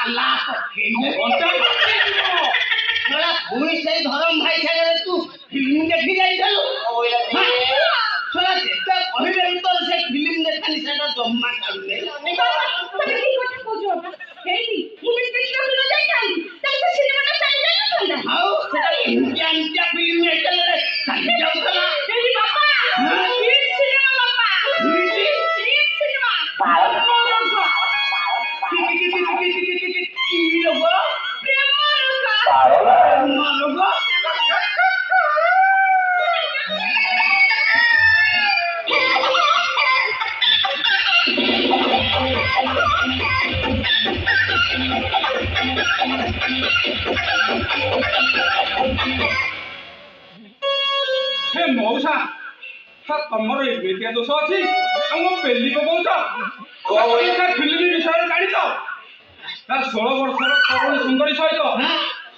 ताला पकेइले घंटा मला पुई से धरम भाई सागरे तू फिल्म देखि जाइथलु छोरा जेता कहिले तो से फिल्म देखानी सेटा जम्मा काढुने तमे की কথা কইছো হেই মুভি দেখতে হলো যাই কাই তাই তো সিনেমাটা চাই যাই না তোমরা हाउ सेटा इंडिया फिल्म नेटल रे चाली जाउतला এই বাবা হিট সিনেমা বাবা হিট সিনেমা কি লোগো প্রেম लोगो हे मौसा तमर एमितिया दोष अच्छी आम पेली पकाउच फिल्म विषय जानिच 16 वर्षर तरुणी सुंदरी सहित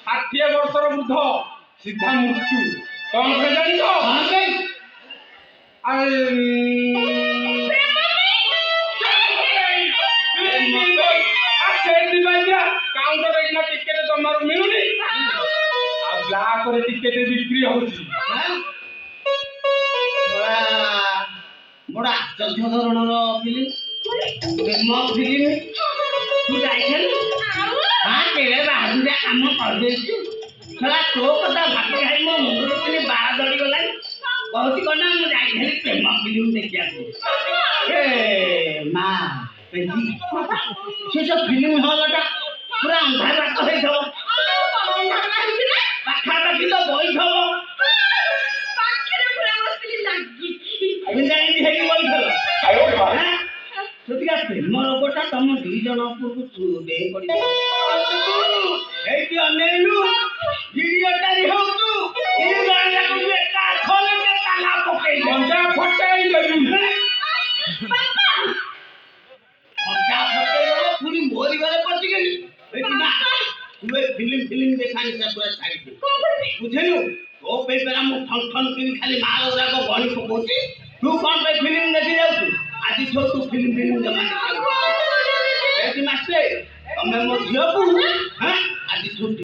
60 वर्षर वृद्ध सीधा मृत्यु कौन से जानिच काउंटर टिकेट जमार मिलूनी ब्लैक टिकेट बिक्री होची बड़ा आश्चर्य धरणर फिल्म प्रेम फिल्म तू जाइछल हां केले बाहुरिया काम कर देछु छला तो कथा भात खाइ मो मुंडरे तने बारा दड़ी गला कहती कोना मु जाइछल प्रेम फिल्म देखिया ए मां पेजी से सब फिल्म हॉलटा पूरा अंधार रात होई थो पाखापाखि तो बई थो प्रेम रोगटा तुम दुई जन फिल्म देखानी बुझेलु ओ पेपरा मु ठन ठन किन खाली माल ओरा को गणी पकोची तू कौन पे फिल्म देखि जाउ आज छो तू फिल्म जमा एति मास्टर तमे मो झियो को हां आज छुट्टी